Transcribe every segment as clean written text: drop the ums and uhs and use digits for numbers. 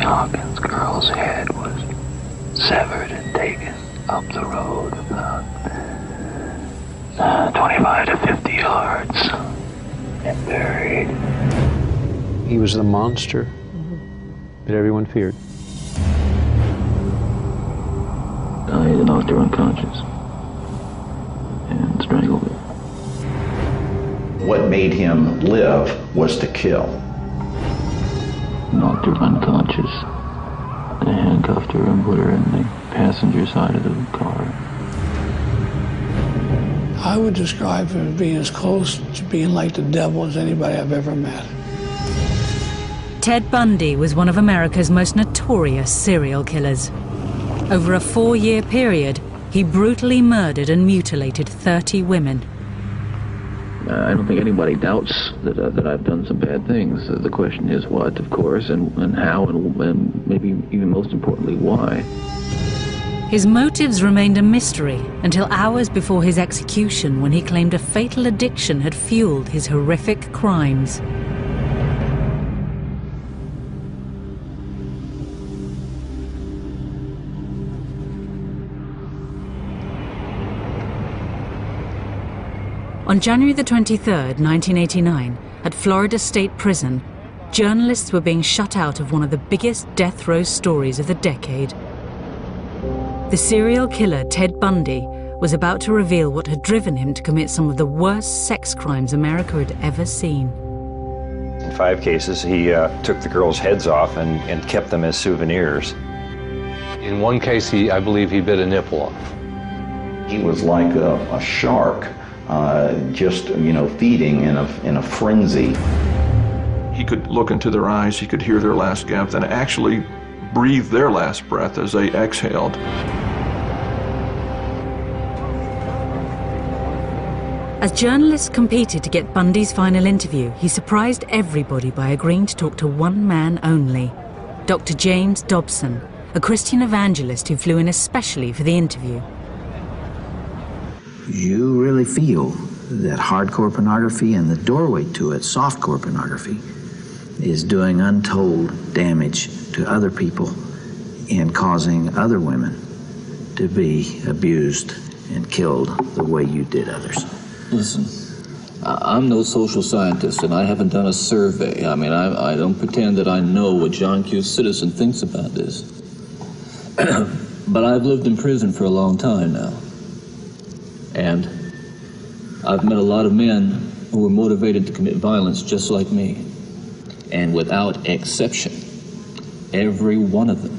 Hawkins girl's head was severed and taken up the road about 25 to 50 yards and buried. He was the monster that everyone feared. He knocked her unconscious and strangled her. What made him live was to kill. Knocked her unconscious. They handcuffed her and put her in the passenger side of the car. I would describe him as being as close to being like the devil as anybody I've ever met. Ted Bundy was one of America's most notorious serial killers. Over a 4-year period, he brutally murdered and mutilated 30 women. I don't think anybody doubts that I've done some bad things. The question is what, of course, and how, and maybe even most importantly, why. His motives remained a mystery until hours before his execution, when he claimed a fatal addiction had fueled his horrific crimes. On January the 23rd, 1989, at Florida State Prison, journalists were being shut out of one of the biggest death row stories of the decade. The serial killer Ted Bundy was about to reveal what had driven him to commit some of the worst sex crimes America had ever seen. In 5 cases, he took the girls' heads off and kept them as souvenirs. In one case, I believe he bit a nipple off. He was like a shark, just, feeding in a frenzy. He could look into their eyes, he could hear their last gasp, and actually breathe their last breath as they exhaled. As journalists competed to get Bundy's final interview, he surprised everybody by agreeing to talk to one man only, Dr. James Dobson, a Christian evangelist who flew in especially for the interview. You really feel that hardcore pornography and the doorway to it, softcore pornography, is doing untold damage to other people and causing other women to be abused and killed the way you did others. Listen, I'm no social scientist, and I haven't done a survey. I mean, I don't pretend that I know what John Q. Citizen thinks about this. But I've lived in prison for a long time now. And I've met a lot of men who were motivated to commit violence just like me. And without exception, every one of them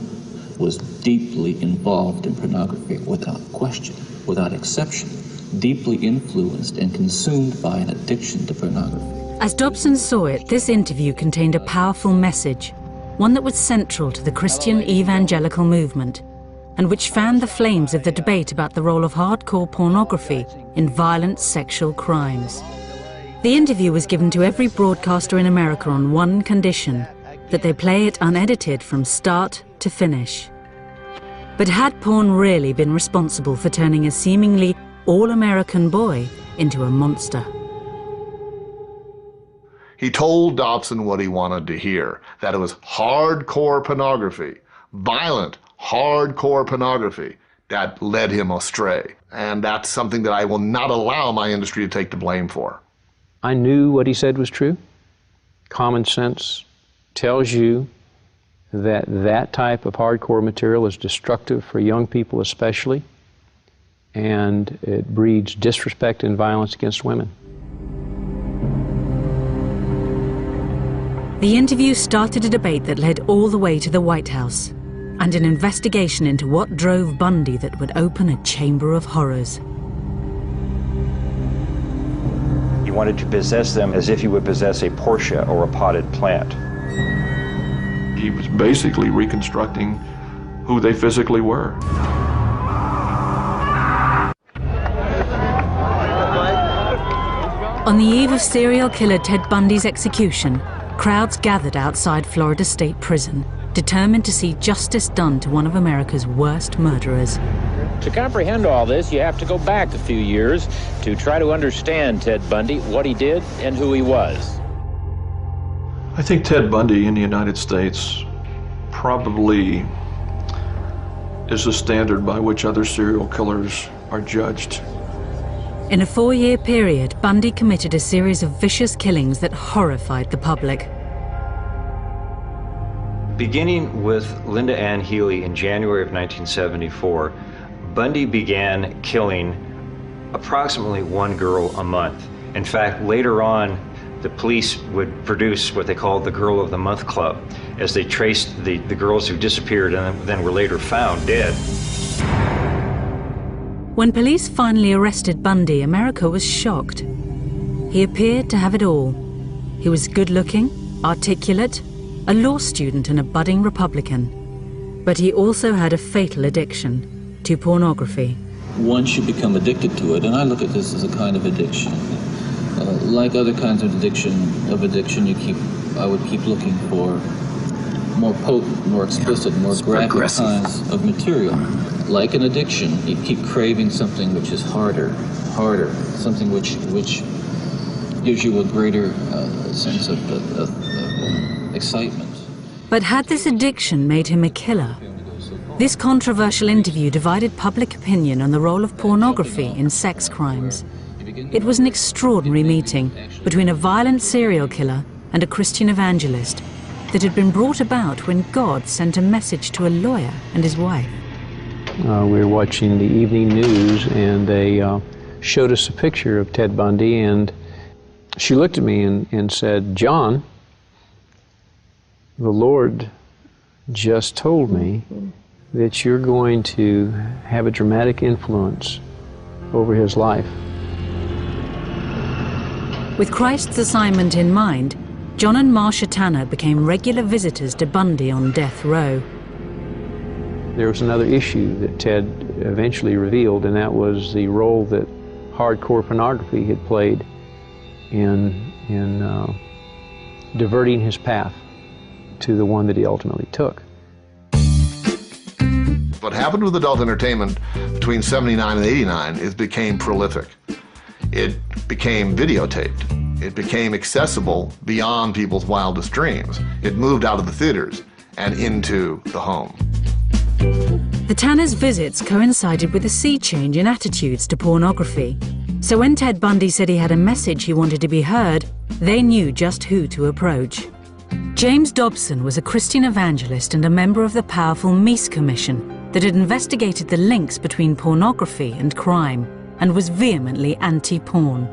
was deeply involved in pornography, without question, without exception, deeply influenced and consumed by an addiction to pornography. As Dobson saw it, this interview contained a powerful message, one that was central to the Christian evangelical movement, and which fanned the flames of the debate about the role of hardcore pornography in violent sexual crimes. The interview was given to every broadcaster in America on one condition, that they play it unedited from start to finish. But had porn really been responsible for turning a seemingly all-American boy into a monster? He told Dobson what he wanted to hear, that it was hardcore pornography, violent, hardcore pornography, that led him astray. And that's something that I will not allow my industry to take the blame for. I knew what he said was true. Common sense tells you that that type of hardcore material is destructive for young people especially, and it breeds disrespect and violence against women. The interview started a debate that led all the way to the White House, and an investigation into what drove Bundy that would open a chamber of horrors. He wanted to possess them as if he would possess a Porsche or a potted plant. He was basically reconstructing who they physically were. On the eve of serial killer Ted Bundy's execution, crowds gathered outside Florida State Prison, determined to see justice done to one of America's worst murderers. To comprehend all this, you have to go back a few years to try to understand Ted Bundy, what he did, and who he was. I think Ted Bundy in the United States probably is the standard by which other serial killers are judged. In a 4-year period, Bundy committed a series of vicious killings that horrified the public. Beginning with Linda Ann Healy in January of 1974, Bundy began killing approximately one girl a month. In fact, later on, the police would produce what they called the Girl of the Month Club, as they traced the girls who disappeared and then were later found dead. When police finally arrested Bundy, America was shocked. He appeared to have it all. He was good-looking, articulate, a law student and a budding Republican. But he also had a fatal addiction to pornography. Once you become addicted to it, and I look at this as a kind of addiction, like other kinds of addiction, I would keep looking for more potent, more explicit, more graphic kinds of material. Like an addiction, you keep craving something which is harder, something which gives you a greater sense of excitement. But had this addiction made him a killer? This controversial interview divided public opinion on the role of pornography in sex crimes. It was an extraordinary meeting between a violent serial killer and a Christian evangelist that had been brought about when God sent a message to a lawyer and his wife. We were watching the evening news, and they showed us a picture of Ted Bundy, and she looked at me and said, "John, the Lord just told me that you're going to have a dramatic influence over his life." With Christ's assignment in mind, John and Marcia Tanner became regular visitors to Bundy on death row. There was another issue that Ted eventually revealed, and that was the role that hardcore pornography had played in diverting his path to the one that he ultimately took. What happened with adult entertainment between 79 and 89 is became prolific. It became videotaped. It became accessible beyond people's wildest dreams. It moved out of the theaters and into the home. The Tanners' visits coincided with a sea change in attitudes to pornography. So when Ted Bundy said he had a message he wanted to be heard, they knew just who to approach. James Dobson was a Christian evangelist and a member of the powerful Meese Commission that had investigated the links between pornography and crime and was vehemently anti-porn.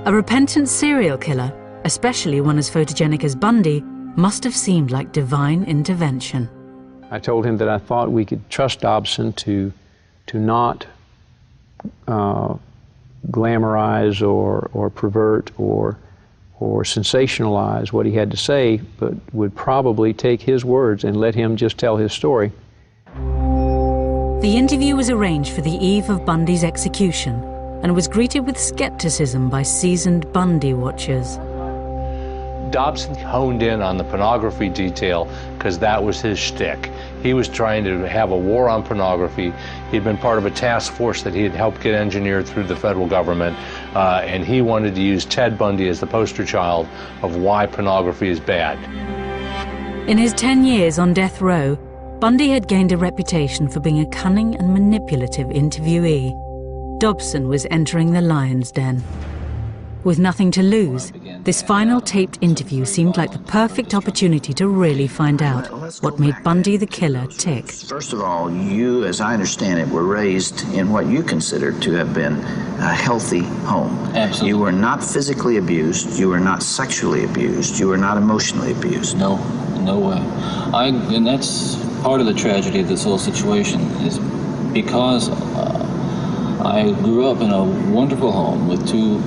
A repentant serial killer, especially one as photogenic as Bundy, must have seemed like divine intervention. I told him that I thought we could trust Dobson to not glamorize or pervert or sensationalize what he had to say, but would probably take his words and let him just tell his story. The interview was arranged for the eve of Bundy's execution and was greeted with skepticism by seasoned Bundy watchers. Dobson honed in on the pornography detail because that was his shtick. He was trying to have a war on pornography. He'd been part of a task force that he had helped get engineered through the federal government, and he wanted to use Ted Bundy as the poster child of why pornography is bad. In his 10 years on death row, Bundy had gained a reputation for being a cunning and manipulative interviewee. Dobson was entering the lion's den. With nothing to lose, this final taped interview seemed like the perfect opportunity to really find out what made Bundy the killer tick. First of all, you, as I understand it, were raised in what you consider to have been a healthy home. Absolutely. You were not physically abused, you were not sexually abused, you were not emotionally abused. No way. And that's part of the tragedy of this whole situation, is because I grew up in a wonderful home with two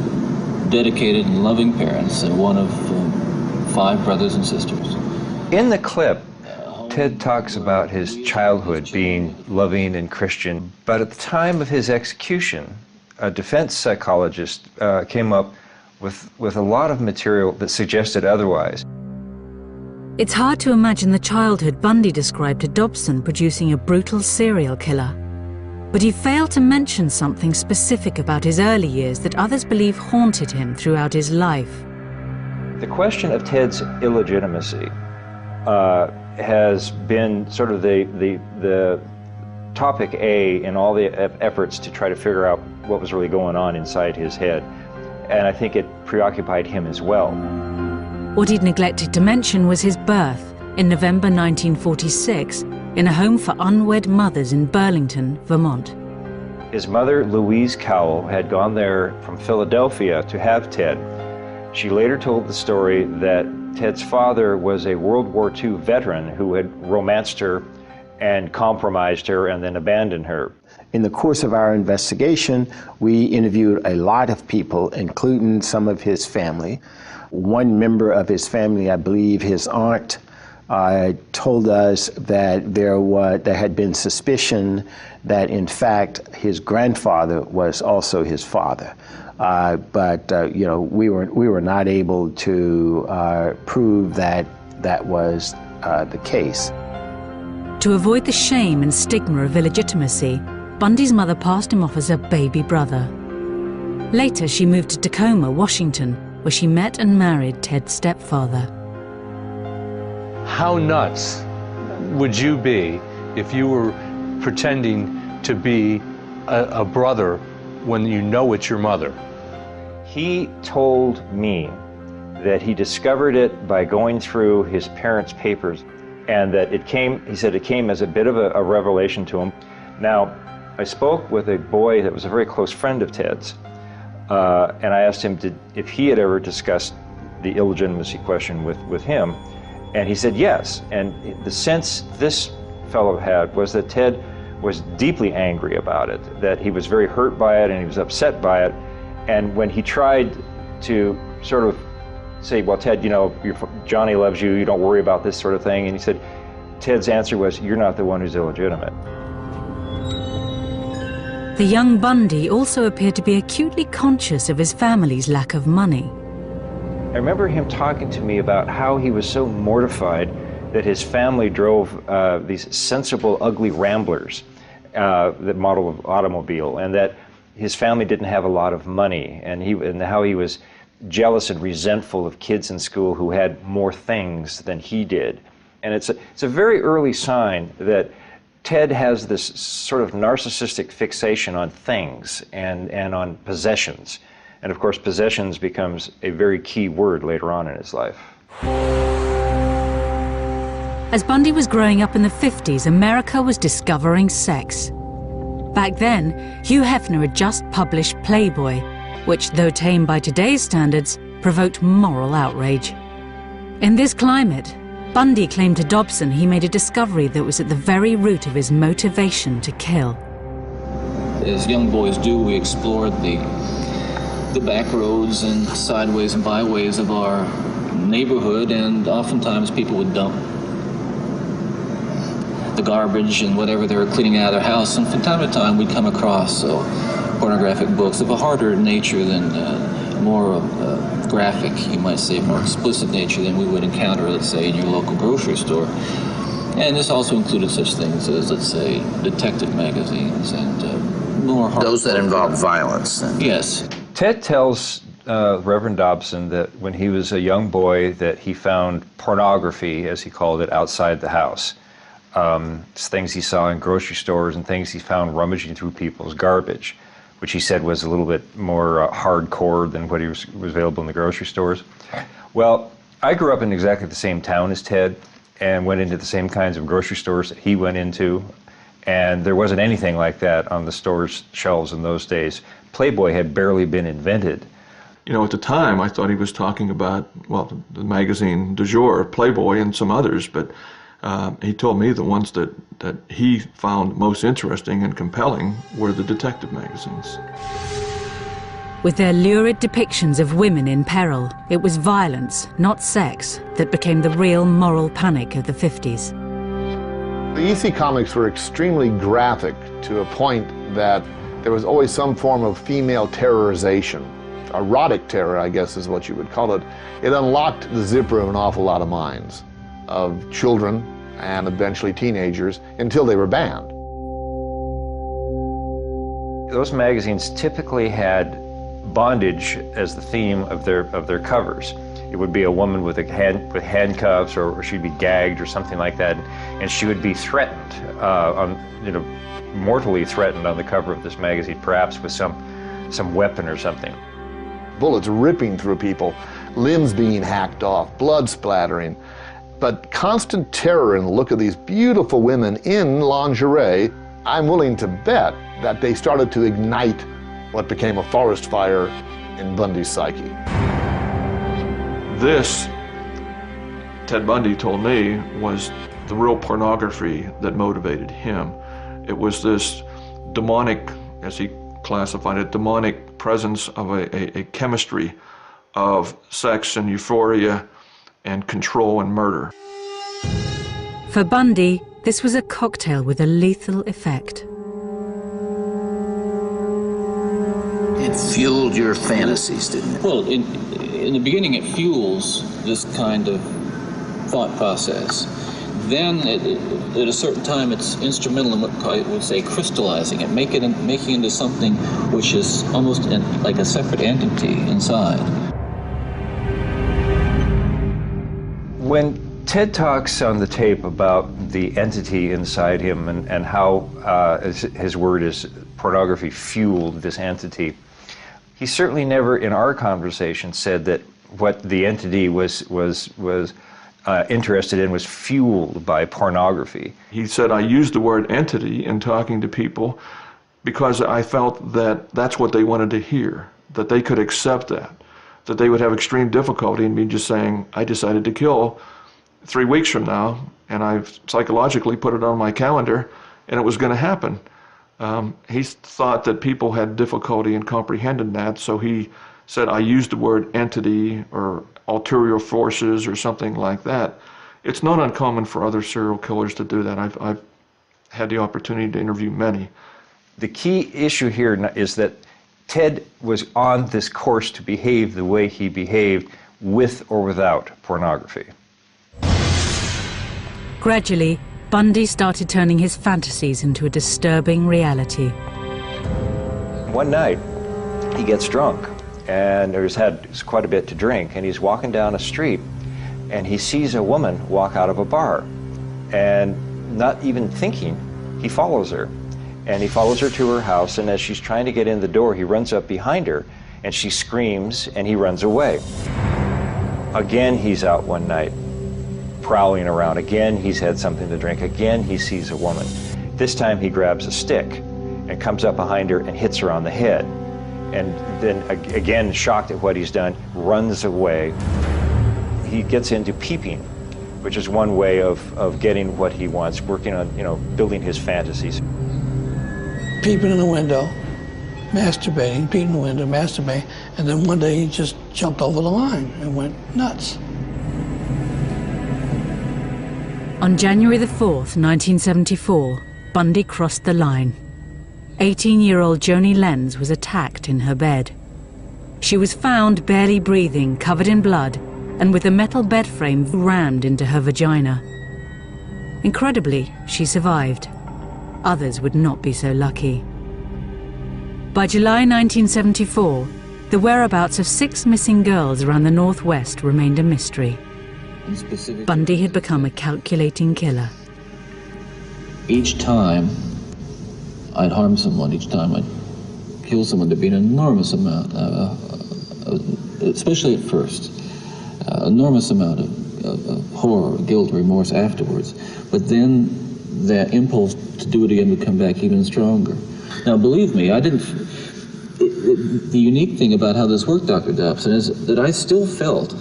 dedicated and loving parents and one of 5 brothers and sisters. In the clip, Ted talks about his childhood being loving and Christian, but at the time of his execution, a defense psychologist came up with a lot of material that suggested otherwise. It's hard to imagine the childhood Bundy described to Dobson producing a brutal serial killer. But he failed to mention something specific about his early years that others believe haunted him throughout his life. The question of Ted's illegitimacy has been sort of the topic A in all the efforts to try to figure out what was really going on inside his head. And I think it preoccupied him as well. What he'd neglected to mention was his birth in November 1946 in a home for unwed mothers in Burlington, Vermont. His mother, Louise Cowell, had gone there from Philadelphia to have Ted. She later told the story that Ted's father was a World War II veteran who had romanced her and compromised her and then abandoned her. In the course of our investigation, we interviewed a lot of people, including some of his family. One member of his family, I believe his aunt, told us that there had been suspicion that in fact his grandfather was also his father. But we were not able to prove that that was the case. To avoid the shame and stigma of illegitimacy, Bundy's mother passed him off as a baby brother. Later, she moved to Tacoma, Washington, where she met and married Ted's stepfather. How nuts would you be if you were pretending to be a brother when you know it's your mother? He told me that he discovered it by going through his parents' papers, and that he said it came as a bit of a revelation to him. Now, I spoke with a boy that was a very close friend of Ted's, and I asked him if he had ever discussed the illegitimacy question with him, and he said yes. And the sense this fellow had was that Ted was deeply angry about it, that he was very hurt by it and he was upset by it. And when he tried to sort of say, well, Ted, Johnny loves you, you don't worry about this sort of thing, and he said, Ted's answer was, you're not the one who's illegitimate. The young Bundy also appeared to be acutely conscious of his family's lack of money. I remember him talking to me about how he was so mortified that his family drove these sensible, ugly Ramblers, the model of automobile, and that his family didn't have a lot of money, and how he was jealous and resentful of kids in school who had more things than he did. And it's a very early sign that Ted has this sort of narcissistic fixation on things and on possessions. And of course, possessions becomes a very key word later on in his life. As Bundy was growing up in the 50s, America was discovering sex. Back then, Hugh Hefner had just published Playboy, which, though tame by today's standards, provoked moral outrage. In this climate, Bundy claimed to Dobson he made a discovery that was at the very root of his motivation to kill. As young boys do, we explored the back roads and sideways and byways of our neighborhood, and oftentimes people would dump the garbage and whatever they were cleaning out of their house, and from time to time we'd come across pornographic books of a harder nature than more graphic, you might say, more explicit nature than we would encounter, let's say, in your local grocery store. And this also included such things as, let's say, detective magazines and more hard. Those that involve violence. Yes. Ted tells Reverend Dobson that when he was a young boy that he found pornography, as he called it, outside the house. It's things he saw in grocery stores and things he found rummaging through people's garbage, which he said was a little bit more hardcore than what was available in the grocery stores. Well, I grew up in exactly the same town as Ted and went into the same kinds of grocery stores that he went into, and there wasn't anything like that on the store's shelves in those days. Playboy had barely been invented. At the time, I thought he was talking about, well, the magazine du jour, Playboy, and some others, but he told me the ones that he found most interesting and compelling were the detective magazines. With their lurid depictions of women in peril, it was violence, not sex, that became the real moral panic of the 50s. The EC comics were extremely graphic to a point that there was always some form of female terrorization. Erotic terror, I guess is what you would call it. It unlocked the zipper of an awful lot of minds, of children and eventually teenagers, until they were banned. Those magazines typically had bondage as the theme of their covers. It would be a woman with handcuffs, or she'd be gagged or something like that, and she would be threatened, mortally threatened on the cover of this magazine, perhaps with some weapon or something. Bullets ripping through people, limbs being hacked off, blood splattering. But constant terror in the look of these beautiful women in lingerie, I'm willing to bet that they started to ignite what became a forest fire in Bundy's psyche. This, Ted Bundy told me, was the real pornography that motivated him. It was this demonic, as he classified it, demonic presence of a chemistry of sex and euphoria and control and murder. For Bundy, this was a cocktail with a lethal effect. It fueled your fantasies, didn't it? Well, in the beginning, it fuels this kind of thought process. Then, at a certain time, it's instrumental in what I would say crystallizing it, making it into something which is almost like a separate entity inside. When Ted talks on the tape about the entity inside him and how, his word is, pornography fueled this entity, he certainly never in our conversation said that what the entity was interested in was fueled by pornography. He said, I used the word entity in talking to people because I felt that that's what they wanted to hear, that they could accept that they would have extreme difficulty in me just saying, I decided to kill 3 weeks from now, and I've psychologically put it on my calendar, and it was going to happen. He thought that people had difficulty in comprehending that, so he said, I used the word entity or ulterior forces or something like that. It's not uncommon for other serial killers to do that. I've had the opportunity to interview many. The key issue here is that Ted was on this course to behave the way he behaved with or without pornography. Gradually, Bundy started turning his fantasies into a disturbing reality. One night, he gets drunk, and he's had quite a bit to drink, and he's walking down a street, and he sees a woman walk out of a bar, and not even thinking, he follows her. And he follows her to her house, and as she's trying to get in the door, he runs up behind her, and she screams, and he runs away. Again, he's out one night, prowling around. Again, he's had something to drink. Again, he sees a woman. This time, he grabs a stick and comes up behind her and hits her on the head. And then, again, shocked at what he's done, runs away. He gets into peeping, which is one way of getting what he wants, working on, building his fantasies. Peeping in the window, masturbating, peeping in the window, masturbating, and then one day he just jumped over the line and went nuts. On January the 4th, 1974, Bundy crossed the line. 18-year-old Joni Lenz was attacked in her bed. She was found barely breathing, covered in blood, and with a metal bed frame rammed into her vagina. Incredibly, she survived. Others would not be so lucky. By July 1974, the whereabouts of 6 missing girls around the Northwest remained a mystery. Bundy had become a calculating killer. Each time I'd harm someone, each time I'd kill someone, there'd be an enormous amount, especially at first, enormous amount of horror, guilt, remorse afterwards. But then that impulse to do it again would come back even stronger. Now, believe me, the unique thing about how this worked, Dr. Dobson, is that I still felt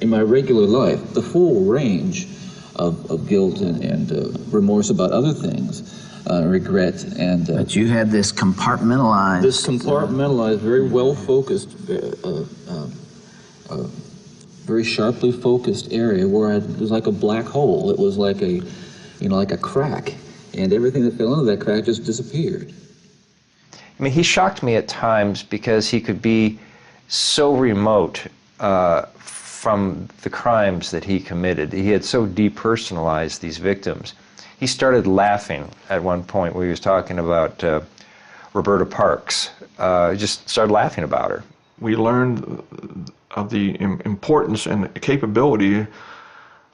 in my regular life the full range of guilt and remorse about other things, regret and... But you had this compartmentalized... This compartmentalized, very well-focused, very sharply focused area where it was like a black hole. It was like a, like a crack, and everything that fell into that crack just disappeared. I mean, he shocked me at times because he could be so remote from the crimes that he committed. He had so depersonalized these victims. He started laughing at one point when he was talking about Roberta Parks. He just started laughing about her. We learned importance and capability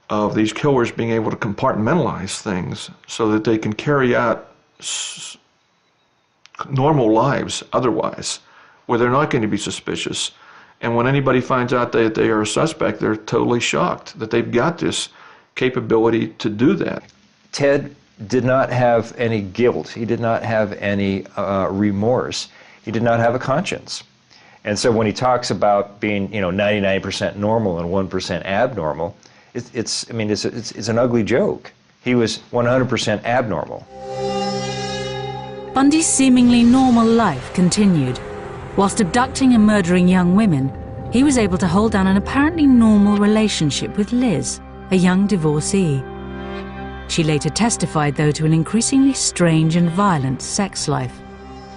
of these killers being able to compartmentalize things so that they can carry out normal lives otherwise, where they're not going to be suspicious. And when anybody finds out that they are a suspect, they're totally shocked that they've got this capability to do that. Ted did not have any guilt. He did not have any remorse. He did not have a conscience. And so when he talks about being, 99% normal and 1% abnormal, it's an ugly joke. He was 100% abnormal. Bundy's seemingly normal life continued. Whilst abducting and murdering young women, he was able to hold down an apparently normal relationship with Liz, a young divorcee. She later testified, though, to an increasingly strange and violent sex life.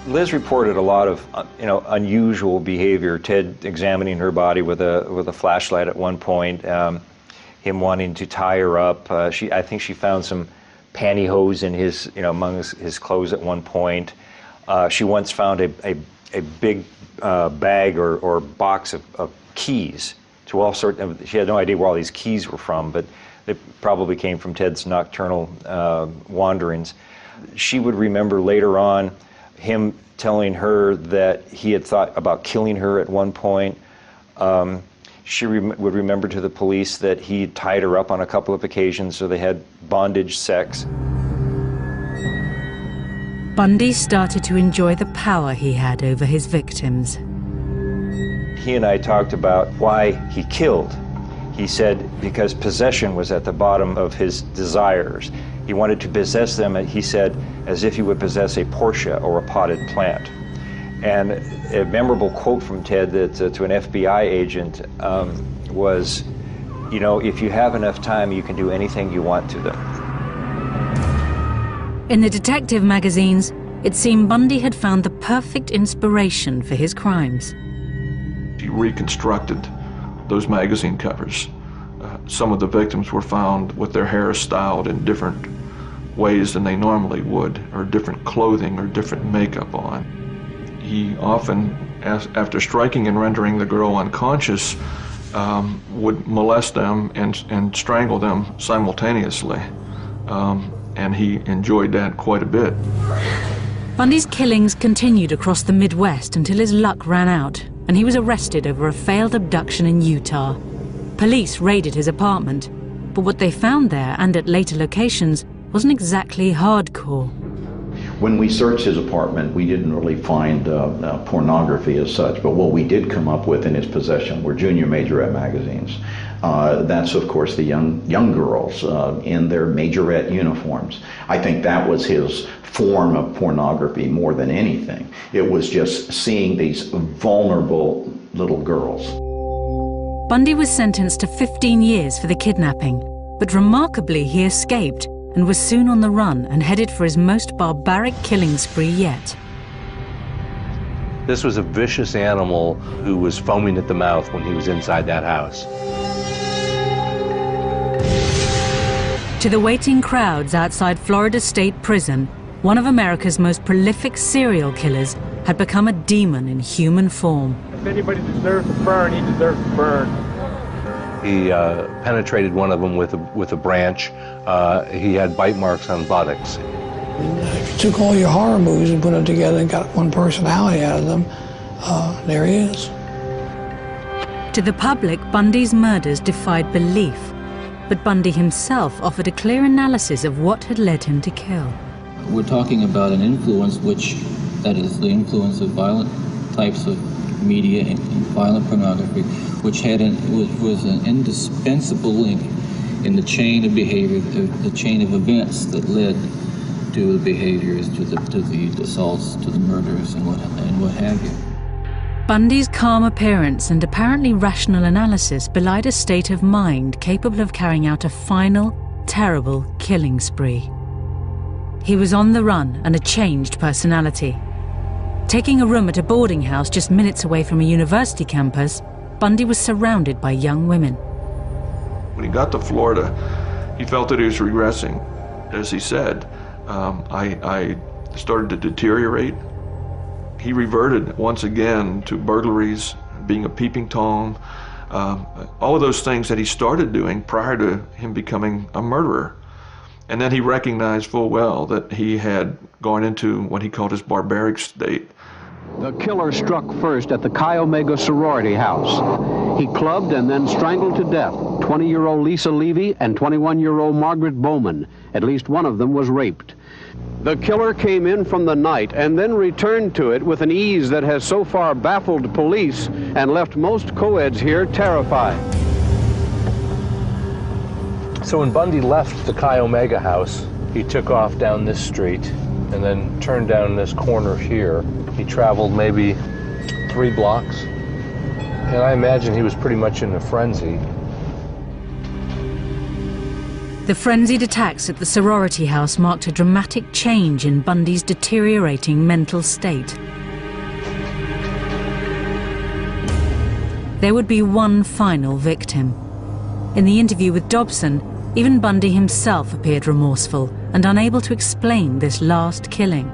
Liz reported a lot of, unusual behavior. Ted examining her body with a flashlight at one point, him wanting to tie her up. I think she found some pantyhose in his, among his clothes at one point. She once found a big bag or box of keys to all sorts of, she had no idea where all these keys were from, but they probably came from Ted's nocturnal wanderings. She would remember later on him telling her that he had thought about killing her at one point. She would remember to the police that he tied her up on a couple of occasions, so they had bondage sex. Bundy started to enjoy the power he had over his victims. He and I talked about why he killed. He said because possession was at the bottom of his desires. He wanted to possess them, he said, as if he would possess a Porsche or a potted plant. And a memorable quote from Ted that to an FBI agent was, if you have enough time, you can do anything you want to them. In the detective magazines, it seemed Bundy had found the perfect inspiration for his crimes. He reconstructed those magazine covers. Some of the victims were found with their hair styled in different ways than they normally would, or different clothing or different makeup on. He often, after striking and rendering the girl unconscious, would molest them and strangle them simultaneously. And he enjoyed that quite a bit. Bundy's killings continued across the Midwest until his luck ran out, and he was arrested over a failed abduction in Utah. Police raided his apartment, but what they found there and at later locations wasn't exactly hardcore. When we searched his apartment, we didn't really find pornography as such, but what we did come up with in his possession were junior majorette magazines. That's, of course, the young girls in their majorette uniforms. I think that was his form of pornography more than anything. It was just seeing these vulnerable little girls. Bundy was sentenced to 15 years for the kidnapping, but remarkably he escaped and was soon on the run and headed for his most barbaric killing spree yet. This was a vicious animal who was foaming at the mouth when he was inside that house. To the waiting crowds outside Florida State Prison, one of America's most prolific serial killers had become a demon in human form. If anybody deserves to burn, he deserves to burn. He penetrated one of them with a branch. He had bite marks on buttocks. If you took all your horror movies and put them together and got one personality out of them, there he is. To the public, Bundy's murders defied belief, but Bundy himself offered a clear analysis of what had led him to kill. We're talking about an influence that is the influence of violent types of media and violent pornography, which was an indispensable link in the chain of behavior, the chain of events that led to the behaviors, to the assaults, to the murders, and what have you. Bundy's calm appearance and apparently rational analysis belied a state of mind capable of carrying out a final, terrible killing spree. He was on the run and a changed personality. Taking a room at a boarding house just minutes away from a university campus, Bundy was surrounded by young women. When he got to Florida, he felt that he was regressing. As he said, I started to deteriorate. He reverted once again to burglaries, being a peeping Tom, all of those things that he started doing prior to him becoming a murderer. And then he recognized full well that he had gone into what he called his barbaric state. The killer struck first at the Chi Omega sorority house. He clubbed and then strangled to death 20-year-old Lisa Levy and 21-year-old Margaret Bowman. At least one of them was raped. The killer came in from the night and then returned to it with an ease that has so far baffled police and left most co-eds here terrified. So when Bundy left the Chi Omega house, he took off down this street and then turned down this corner here. He traveled maybe 3 blocks, and I imagine he was pretty much in a frenzy. The frenzied attacks at the sorority house marked a dramatic change in Bundy's deteriorating mental state. There would be one final victim. In the interview with Dobson, even Bundy himself appeared remorseful and unable to explain this last killing.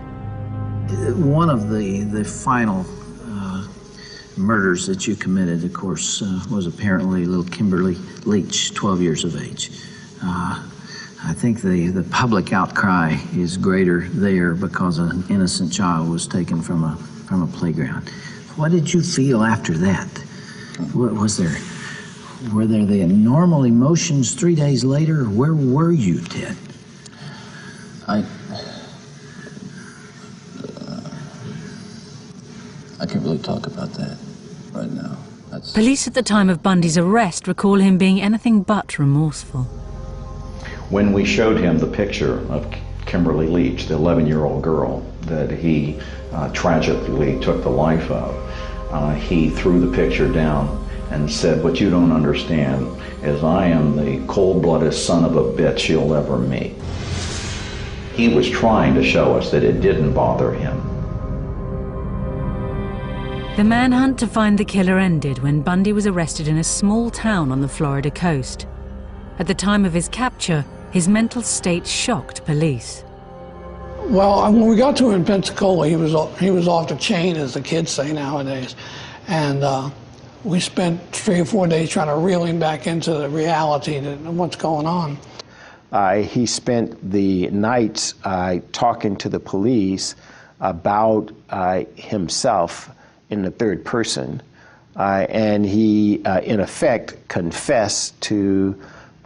One of the final murders that you committed, of course, was apparently little Kimberly Leach, 12 years of age. I think the public outcry is greater there because an innocent child was taken from a playground. What did you feel after that? Were there the normal emotions 3 days later? Where were you, Ted? I can't really talk about that right now. Police at the time of Bundy's arrest recall him being anything but remorseful. When we showed him the picture of Kimberly Leach, the 11-year-old girl that he tragically took the life of, he threw the picture down and said, "What you don't understand is I am the cold-blooded son of a bitch you'll ever meet." He was trying to show us that it didn't bother him. The manhunt to find the killer ended when Bundy was arrested in a small town on the Florida coast. At the time of his capture, his mental state shocked police. Well, when we got to him in Pensacola, he was off the chain, as the kids say nowadays. And we spent 3 or 4 days trying to reel him back into the reality of what's going on. He spent the nights talking to the police about himself in the third person, and he, in effect, confessed to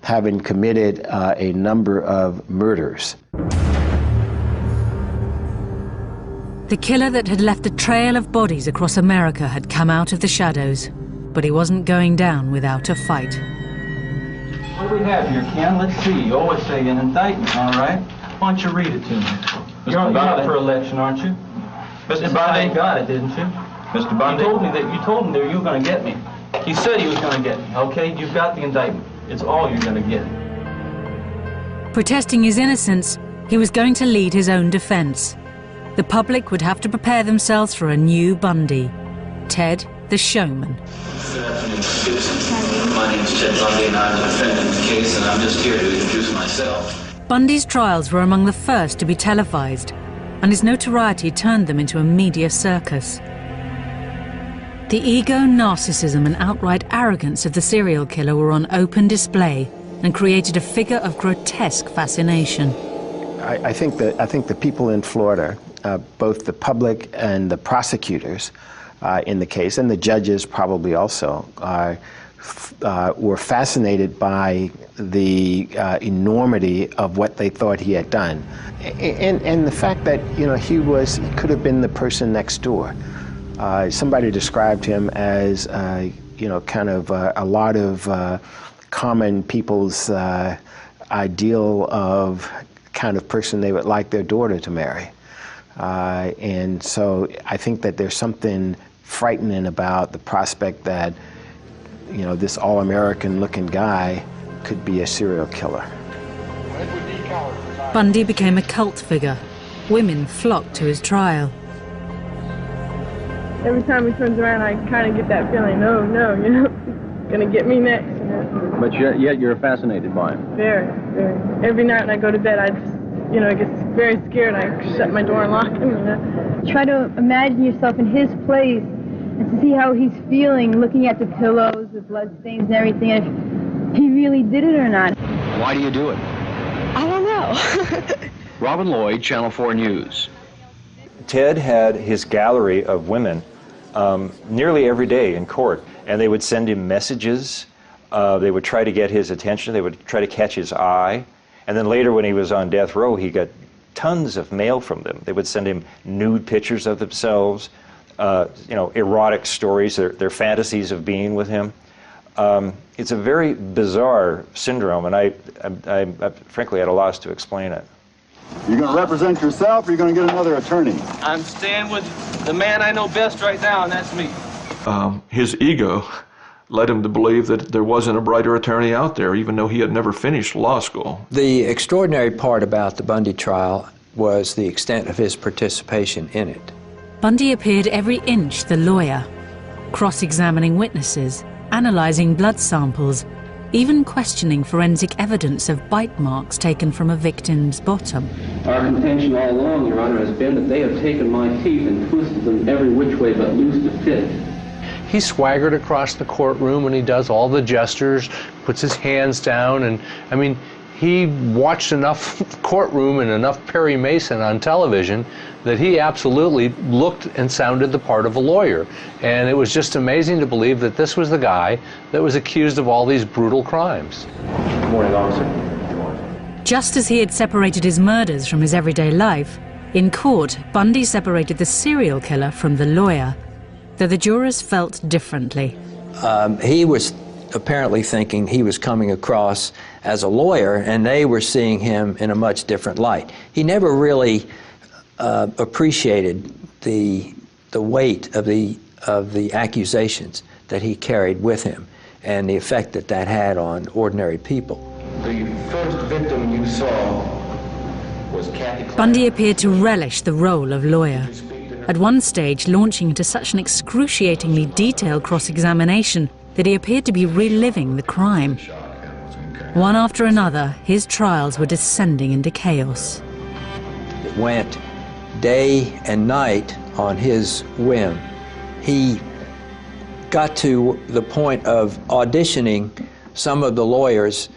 having committed a number of murders. The killer that had left a trail of bodies across America had come out of the shadows, but he wasn't going down without a fight. What do we have here, Ken? Let's see. Oh, it's an indictment, all right. Why don't you read it to me? You're up for election, aren't you? Mr. Bundy? You got it, didn't you? Mr. Bundy? You told him that you were going to get me. He said he was going to get me, okay? You've got the indictment. It's all you're going to get. Protesting his innocence, he was going to lead his own defense. The public would have to prepare themselves for a new Bundy. Ted, the showman. Good afternoon, citizens. My name is Ted Bundy, and I'm the defendant in the case, and I'm just here to introduce myself. Bundy's trials were among the first to be televised, and his notoriety turned them into a media circus. The ego, narcissism, and outright arrogance of the serial killer were on open display and created a figure of grotesque fascination. I think the people in Florida, both the public and the prosecutors in the case, and the judges probably also, were fascinated by the enormity of what they thought he had done, and the fact that he could have been the person next door. Somebody described him as kind of a lot of common people's ideal of kind of person they would like their daughter to marry. And so I think that there's something frightening about the prospect that, this all-American looking guy could be a serial killer. Bundy became a cult figure. Women flocked to his trial. Every time he turns around, I kind of get that feeling, oh no, gonna get me next. But yet you're fascinated by him. Very, very. Every night when I go to bed, I just, I get very scared. I shut my door and lock him. Try to imagine yourself in his place to see how he's feeling, looking at the pillows, the blood stains and everything, if he really did it or not. Why do you do it? I don't know. Robin Lloyd, Channel 4 News. Ted had his gallery of women nearly every day in court, and they would send him messages. They would try to get his attention. They would try to catch his eye. And then later when he was on death row, he got tons of mail from them. They would send him nude pictures of themselves, erotic stories, their fantasies of being with him. It's a very bizarre syndrome, and I frankly at a loss to explain it. You're going to represent yourself, or you're going to get another attorney? I'm staying with the man I know best right now, and that's me. His ego led him to believe that there wasn't a brighter attorney out there, even though he had never finished law school. The extraordinary part about the Bundy trial was the extent of his participation in it. Bundy appeared every inch the lawyer, cross-examining witnesses, analysing blood samples, even questioning forensic evidence of bite marks taken from a victim's bottom. Our contention all along, Your Honor, has been that they have taken my teeth and twisted them every which way but loose to fit. He swaggered across the courtroom and he does all the gestures, puts his hands down, and I mean, he watched enough courtroom and enough Perry Mason on television that he absolutely looked and sounded the part of a lawyer. And it was just amazing to believe that this was the guy that was accused of all these brutal crimes. Good morning, officer. Just as he had separated his murders from his everyday life, in court, Bundy separated the serial killer from the lawyer, though the jurors felt differently. He was apparently thinking he was coming across as a lawyer, and they were seeing him in a much different light. He never really appreciated the weight of the accusations that he carried with him and the effect that that had on ordinary people. The first victim you saw was Kathy. Bundy appeared to relish the role of lawyer, at one stage launching into such an excruciatingly detailed cross-examination that he appeared to be reliving the crime. One after another, his trials were descending into chaos. It went day and night on his whim. He got to the point of auditioning some of the lawyers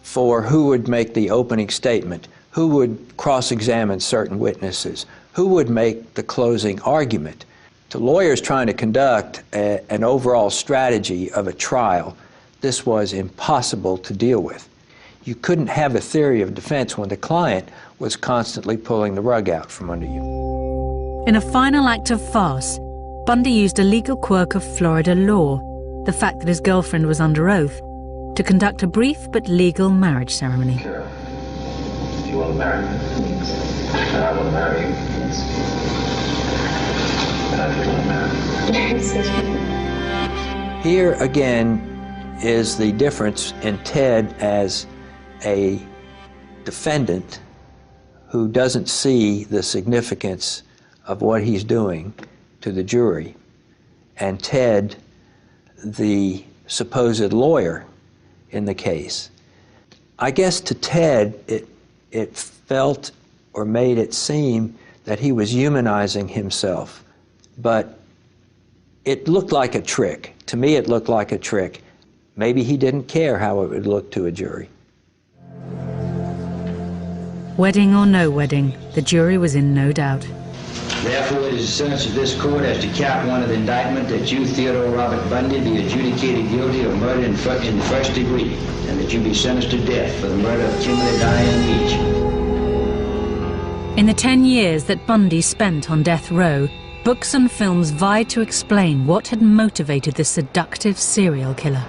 for who would make the opening statement, who would cross-examine certain witnesses, who would make the closing argument. To lawyers trying to conduct an overall strategy of a trial, this was impossible to deal with. You couldn't have a theory of defense when the client was constantly pulling the rug out from under you. In a final act of farce, Bundy used a legal quirk of Florida law, the fact that his girlfriend was under oath, to conduct a brief but legal marriage ceremony. Do you want to marry me? And I want to marry you. And I just want to marry you. Here again is the difference in Ted as a defendant who doesn't see the significance of what he's doing to the jury, and Ted, the supposed lawyer in the case. I guess to Ted, it felt or made it seem that he was humanizing himself, but it looked like a trick. To me, it looked like a trick. Maybe he didn't care how it would look to a jury. Wedding or no wedding, the jury was in no doubt. Therefore, it is the sentence of this court as to count one of the indictment that you, Theodore Robert Bundy, be adjudicated guilty of murder in the first degree, and that you be sentenced to death for the murder of Kimberly Diane Beach. In the 10 years that Bundy spent on death row, books and films vied to explain what had motivated the seductive serial killer.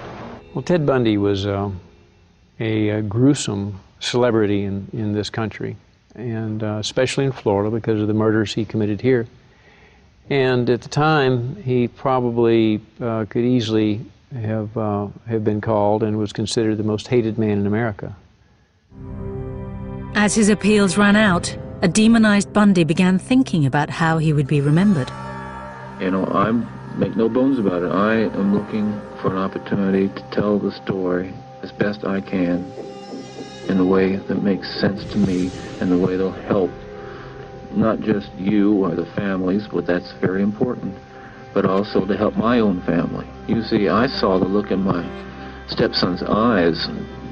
Well, Ted Bundy was a gruesome celebrity in this country, and especially in Florida because of the murders he committed here. And at the time, he probably could easily have been called and was considered the most hated man in America. As his appeals ran out, a demonized Bundy began thinking about how he would be remembered. You know, I make no bones about it. I am looking for an opportunity to tell the story as best I can in a way that makes sense to me and the way that'll help not just you or the families, but that's very important, but also to help my own family. You see, I saw the look in my stepson's eyes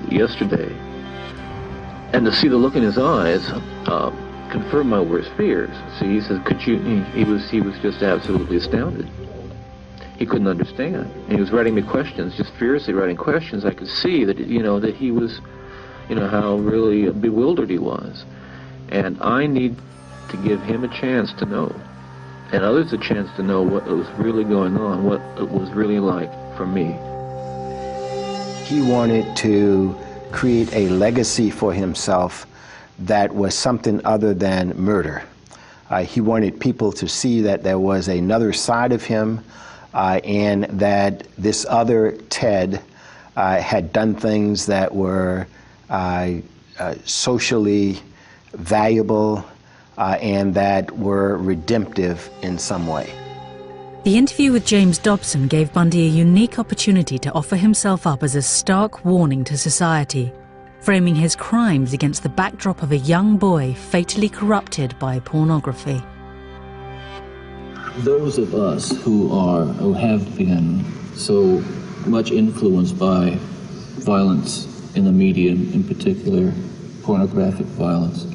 yesterday, and to see the look in his eyes confirmed my worst fears. See, he said, "Could you?" He was just absolutely astounded. He couldn't understand. He was writing me questions, just furiously writing questions. I could see that that he was, how really bewildered he was, and I need to give him a chance to know, and others a chance to know what was really going on, what it was really like for me. He wanted to create a legacy for himself that was something other than murder. He wanted people to see that there was another side of him, and that this other Ted had done things that were socially valuable and that were redemptive in some way. The interview with James Dobson gave Bundy a unique opportunity to offer himself up as a stark warning to society, framing his crimes against the backdrop of a young boy fatally corrupted by pornography. Those of us who have been so much influenced by violence in the media, in particular pornographic violence,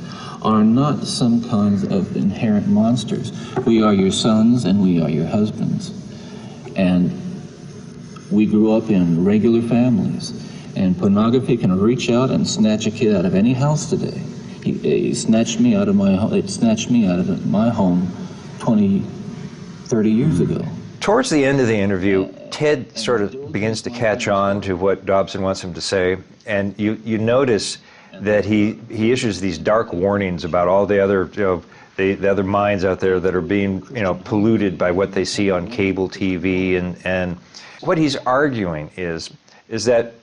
are not some kinds of inherent monsters. We are your sons and we are your husbands. And we grew up in regular families. And pornography can reach out and snatch a kid out of any house today. He snatched me out of my home. It snatched me out of my home 20, 30 years ago. Towards the end of the interview, Ted sort of begins to catch on to what Dobson wants him to say, and you notice that he issues these dark warnings about all the other the other minds out there that are being polluted by what they see on cable TV, and what he's arguing is that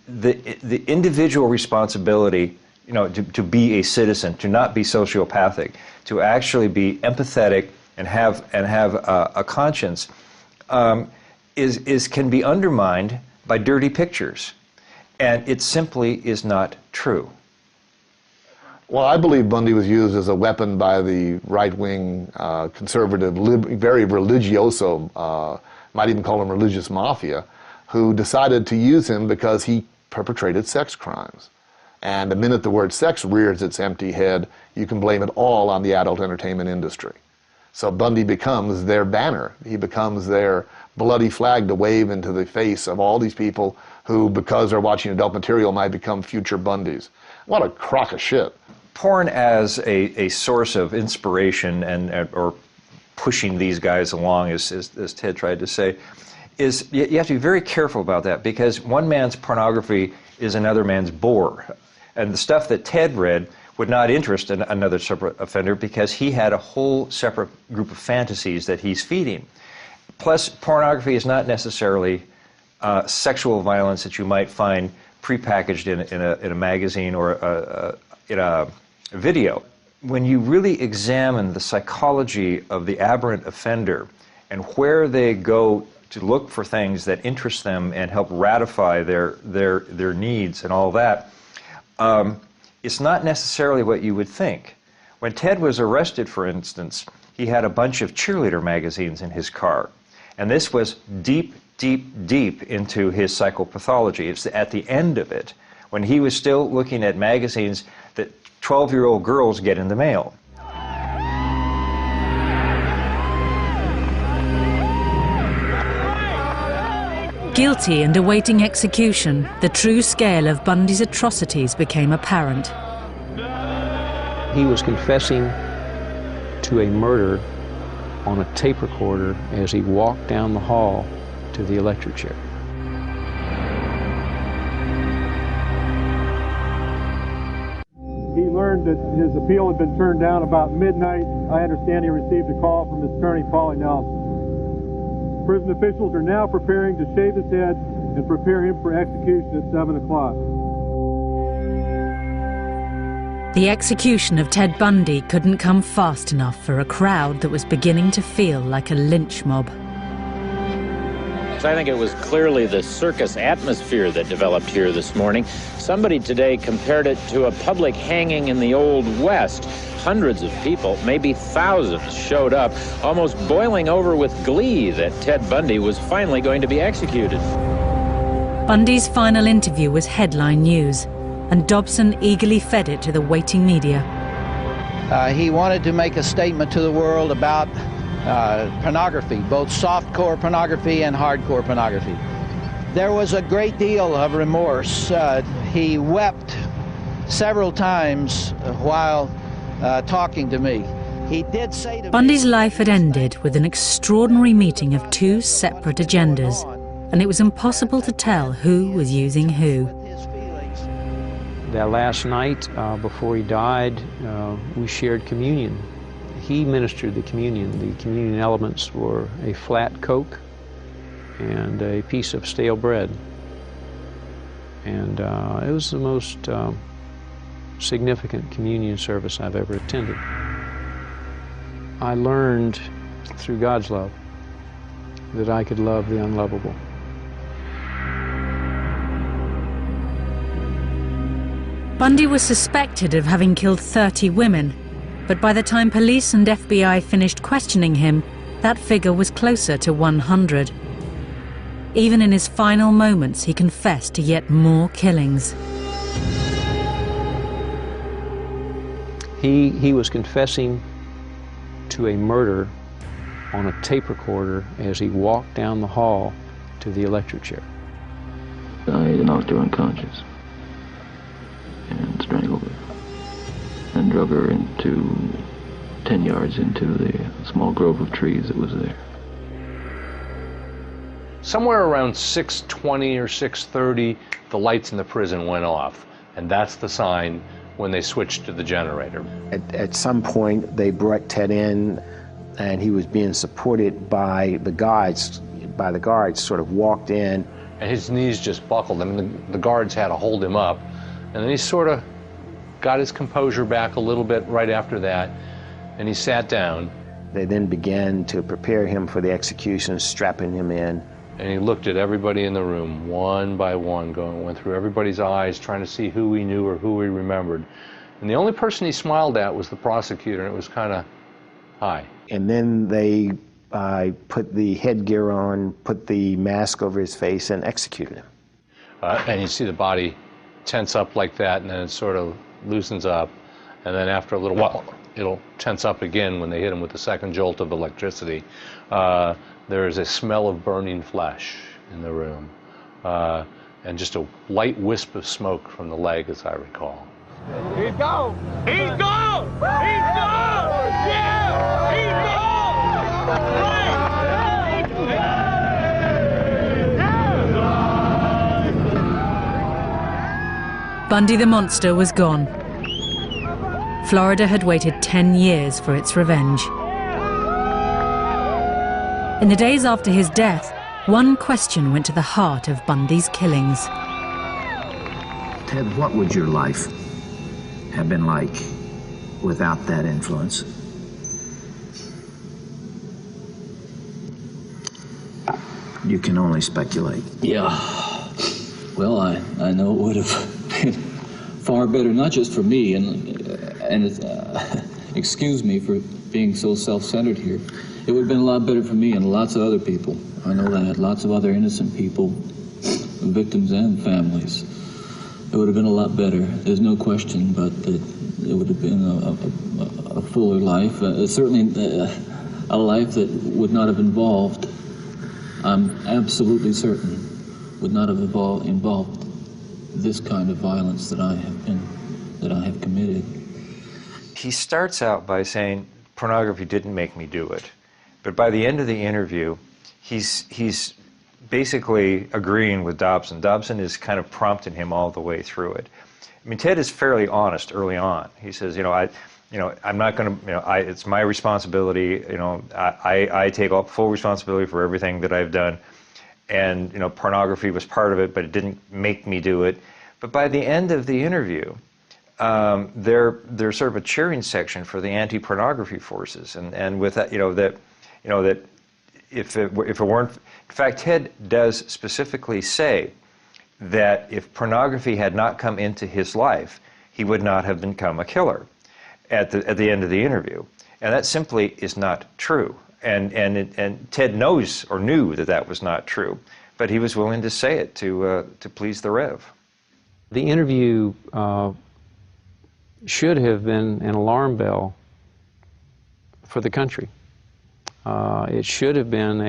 the individual responsibility to be a citizen, to not be sociopathic, to actually be empathetic and have a conscience can be undermined by dirty pictures, and it simply is not true. Well, I believe Bundy was used as a weapon by the right-wing, conservative, very religioso, might even call him religious mafia, who decided to use him because he perpetrated sex crimes. And the minute the word sex rears its empty head, you can blame it all on the adult entertainment industry. So Bundy becomes their banner. He becomes their bloody flag to wave into the face of all these people who, because they're watching adult material, might become future Bundys. What a crock of shit. Porn as a source of inspiration or pushing these guys along, as Ted tried to say, you have to be very careful about that, because one man's pornography is another man's bore. And the stuff that Ted read would not interest another separate offender, because he had a whole separate group of fantasies that he's feeding. Plus, pornography is not necessarily sexual violence that you might find prepackaged in a magazine or in a video. When you really examine the psychology of the aberrant offender and where they go to look for things that interest them and help ratify their needs and all that, it's not necessarily what you would think. When Ted was arrested, for instance, he had a bunch of cheerleader magazines in his car. And this was deep, deep, deep into his psychopathology. It's at the end of it, when he was still looking at magazines that 12-year-old girls get in the mail. Guilty and awaiting execution, the true scale of Bundy's atrocities became apparent. He was confessing to a murder on a tape recorder as he walked down the hall to the electric chair. He learned that his appeal had been turned down about midnight. I understand he received a call from his attorney, Paulie Nelson. Prison officials are now preparing to shave his head and prepare him for execution at 7 o'clock. The execution of Ted Bundy couldn't come fast enough for a crowd that was beginning to feel like a lynch mob. folks. I think it was clearly the circus atmosphere that developed here this morning. Somebody today compared it to a public hanging in the Old West. Hundreds of people, maybe thousands, showed up, almost boiling over with glee that Ted Bundy was finally going to be executed. Bundy's final interview was headline news, and Dobson eagerly fed it to the waiting media. He wanted to make a statement to the world about pornography, both softcore pornography and hardcore pornography. There was a great deal of remorse. He wept several times while talking to me. He did say to Bundy's life had ended with an extraordinary meeting of two separate agendas, and it was impossible to tell who was using who. That last night before he died, we shared communion. He ministered the communion. The communion elements were a flat Coke and a piece of stale bread. And it was the most significant communion service I've ever attended. I learned through God's love that I could love the unlovable. Bundy was suspected of having killed 30 women, but by the time police and FBI finished questioning him, that figure was closer to 100. Even in his final moments, he confessed to yet more killings. He was confessing to a murder on a tape recorder as he walked down the hall to the electric chair. I knocked her unconscious and strangled her and drug her into 10 yards into the small grove of trees that was there. Somewhere around 6:20 or 6:30, the lights in the prison went off, and that's the sign when they switched to the generator. At some point, they brought Ted in, and he was being supported by the guards. Sort of walked in. And his knees just buckled. I mean, the guards had to hold him up. And then he sort of got his composure back a little bit right after that, and he sat down. They then began to prepare him for the execution, strapping him in. And he looked at everybody in the room, one by one, went through everybody's eyes, trying to see who he knew or who he remembered. And the only person he smiled at was the prosecutor, and it was kind of, hi. And then they put the headgear on, put the mask over his face, and executed him. And you see the body tense up like that, and then it sort of loosens up. And then after a little while, it'll tense up again when they hit him with the second jolt of electricity. There is a smell of burning flesh in the room, and just a light wisp of smoke from the leg, as I recall. He's gone! He's gone! He's gone! Yeah! He's gone! Bundy the monster was gone. Florida had waited 10 years for its revenge. In the days after his death, one question went to the heart of Bundy's killings. Ted, what would your life have been like without that influence? You can only speculate. Yeah. Well, I know it would have been far better, not just for me, and excuse me for being so self-centered here. It would have been a lot better for me and lots of other people. I know that, lots of other innocent people, victims and families. It would have been a lot better. There's no question, but it would have been a fuller life. Certainly a life that would not have involved, I'm absolutely certain, would not have involved this kind of violence that I have committed. He starts out by saying, pornography didn't make me do it. But by the end of the interview, he's basically agreeing with Dobson. Dobson is kind of prompting him all the way through it. I mean, Ted is fairly honest early on. He says, I'm not going to, it's my responsibility, I take full responsibility for everything that I've done. And, pornography was part of it, but it didn't make me do it. But by the end of the interview, there's sort of a cheering section for the anti-pornography forces. And with that, that if it weren't, in fact, Ted does specifically say that if pornography had not come into his life, he would not have become a killer at the end of the interview. And that simply is not true. And Ted knows or knew that that was not true, but he was willing to say it to please the Rev. The interview should have been an alarm bell for the country. It should have been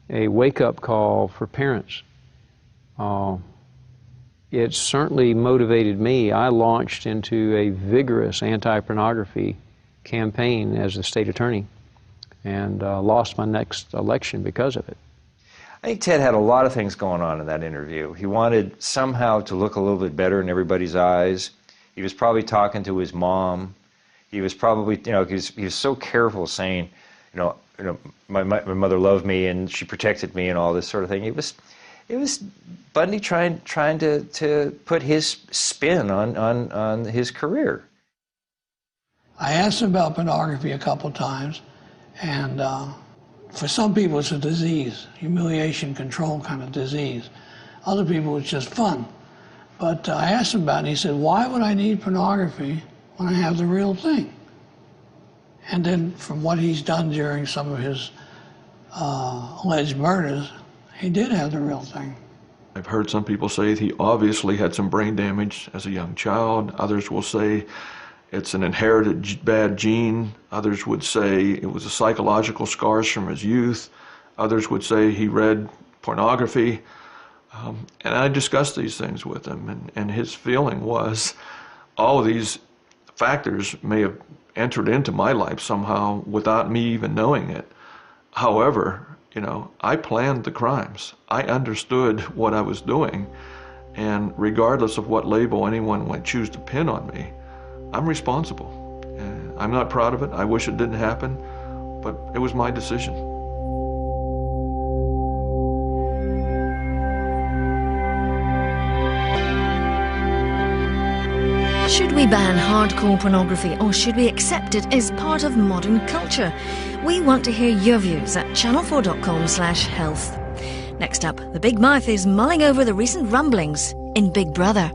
a wake-up call for parents. It certainly motivated me. I launched into a vigorous anti-pornography campaign as the state attorney and lost my next election because of it. I think Ted had a lot of things going on in that interview. He wanted somehow to look a little bit better in everybody's eyes. He was probably talking to his mom. He was probably, he was so careful saying, my mother loved me and she protected me and all this sort of thing. It was Bundy trying to put his spin on his career. I asked him about pornography a couple times, and for some people it's a disease, humiliation control kind of disease. Other people it's just fun. But I asked him about it, and he said, why would I need pornography when I have the real thing? And then from what he's done during some of his alleged murders, he did have the real thing. I've heard some people say he obviously had some brain damage as a young child. Others will say it's an inherited bad gene. Others would say it was a psychological scars from his youth. Others would say he read pornography. And I discussed these things with him, and his feeling was all of these factors may have entered into my life somehow without me even knowing it. However, I planned the crimes. I understood what I was doing, and regardless of what label anyone might choose to pin on me, I'm responsible. I'm not proud of it. I wish it didn't happen, but it was my decision. Should we ban hardcore pornography, or should we accept it as part of modern culture? We want to hear your views at channel4.com/health. Next up, the Big Mouth is mulling over the recent rumblings in Big Brother.